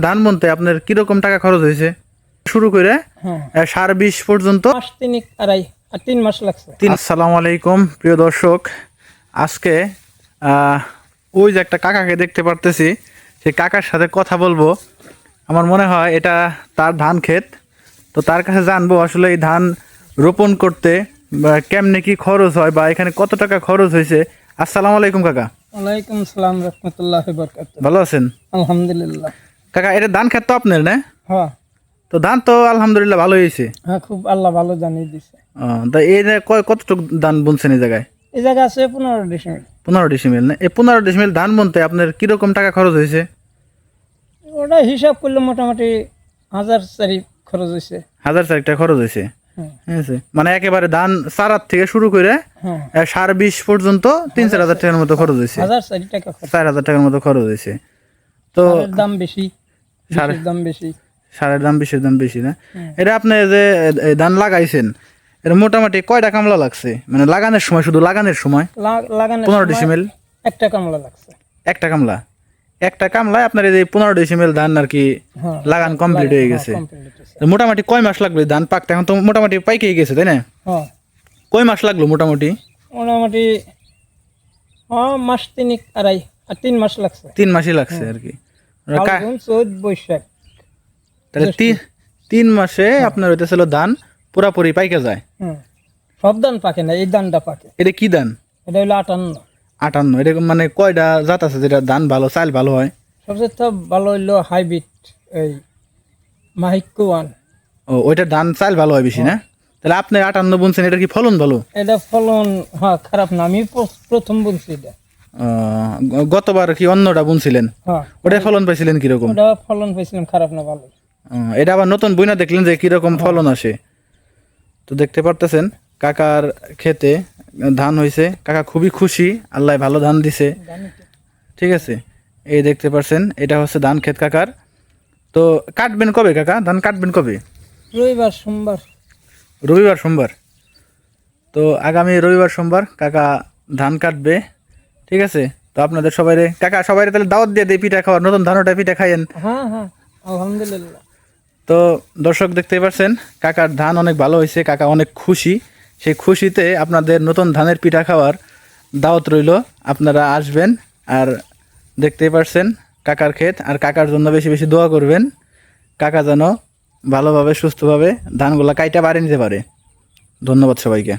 ধান বুনতে আপনার কিরকম টাকা খরচ হয়েছে শুরু করে সার বীজ পর্যন্ত? মাস তিনিক আড়াই আর 3 মাস লাগছে। আসসালামু আলাইকুম প্রিয় দর্শক, আজকে ওই যে একটা কাকাকে দেখতে পারতেছি, সেই কাকার সাথে কথা বলবো। আমার মনে হয় এটা তার ধান ক্ষেত, তো তার কাছে জানবো আসলে এই ধান রোপণ করতে বা কেমনে কি খরচ হয় বা এখানে কত টাকা খরচ হয়েছে। আসসালামু আলাইকুম কাকা। ওয়ালাইকুম আসসালাম রাহমাতুল্লাহি ওয়া বারাকাতুহু। ভালো আছেন? আলহামদুলিল্লাহ। কাকা, এটা ধান ক্ষেত তো আপনার, না? হ্যাঁ তো ধান তো আলহামদুলিল্লাহ ভালো হয়েছে। হ্যাঁ, খুব আল্লাহ ভালো জানিয়ে দিছে। তা এই কতটুকু ধান বুনছেন এই জায়গায়? এই জায়গা আছে 15 ডিসেম্বর। 15 ডিসিমেল, না? এই 15 ডিসিমেল ধান বুনতে আপনার কিরকম টাকা খরচ হয়েছে? ওটা হিসাব করলে মোটামুটি 1000 খরচ হয়েছে। 1000 টাকা খরচ হয়েছে। ঠিক আছে, মানে একেবারে ধান চারার থেকে শুরু করে সার বীজ পর্যন্ত 3-4 হাজার টাকার মতো খরচ হয়েছে। 1000 টাকা খরচ। 4000 টাকার মতো খরচ হয়েছে। তো সারের দাম বেশি, সারের দাম বেশি, সারের দাম বেশি, দাম বেশি, না? এটা আপনি যে ধান লাগাইছেন, এটা মোটামুটি কয়টা কামলা লাগছে, মানে লাগানোর সময়, শুধু লাগানোর সময়? লাগানোর 15 ডিসিমেল একটা কামলা লাগছে। একটা কামলা, একটা কামলায় আপনার এই যে 15 ডিসিমেল ধান আর কি লাগান কমপ্লিট হয়ে গেছে। মোটামুটি কয় মাস লাগবে ধান পাকতে? এখন তো মোটামুটি পাইকে গেছে, তাই না? কয় মাস লাগলো মোটামুটি? মোটামুটি মাস তিনিক আড়াই আর 3 মাস লাগছে। 3 মাসই লাগছে আর কি। ফাল্গুন, চৈত, বৈশাখ, তাহলে 3 মাসে আপনার হইতেছিল ধান পুরাপুরি পাইকে যায়। সব ধান পাকে না, এই ধানটা পাকে। এটা কি ধান? এটা হলো 58। 58? এরকম মানে কয়টা জাত আছে যেটা ধান ভালো, চাল ভালো হয়? সবচেয়ে তো ভালো হইলো হাইব্রিড, এই মাহিক্য 1। ও, ওইটার ধান চাল ভালো হয় বেশি, না? তাহলে আপনি 58 বুনছেন, এটা কি ফলন ভালো? এটা ফলন খারাপ না, আমি প্রথম বুনছি এটা। গতবার কি অন্যটা বুনছিলেন? ওটা ফলন পাইছিলেন কিরকম? ওটা ফলন পাইছিলাম খারাপ না, ভালো। এটা আবার নতুন বুইনা দেখলেন যে কিরকম ফলন আসে। তো দেখতে পারতেছেন কাকার ক্ষেতে ধান হয়েছে, কাকা খুবই খুশি, আল্লাহ ভালো ধান দিছে। ঠিক আছে, এই দেখতে পারছেন এটা হচ্ছে ধান ক্ষেত কাকার। তো কাটবেন কবে কাকা? ধান কাটবেন কবে? রবিবার, সোমবার। রবিবার, সোমবার? তো আগামী রবিবার, সোমবার কাকা ধান কাটবে। ঠিক আছে, তো আপনাদের সবাই কাকা সবাই তাহলে দাওয়াত দিয়ে দেয় পিঠা খাওয়ার, নতুন ধান ওটা পিঠা খাইয়েন। হ্যাঁ হ্যাঁ, আলহামদুলিল্লাহ। তো দর্শক দেখতেই পাচ্ছেন কাকার ধান অনেক ভালো হয়েছে, কাকা অনেক খুশি। সেই খুশিতে আপনাদের নতুন ধানের পিঠা খাওয়ার দাওয়াত রইল, আপনারা আসবেন। আর দেখতেই পাচ্ছেন কাকার ক্ষেত, আর কাকার জন্য বেশি বেশি দোয়া করবেন, কাকা যেন ভালোভাবে সুস্থভাবে ধানগুলা কাইটা বাড়ি নিতে পারে। ধন্যবাদ সবাইকে।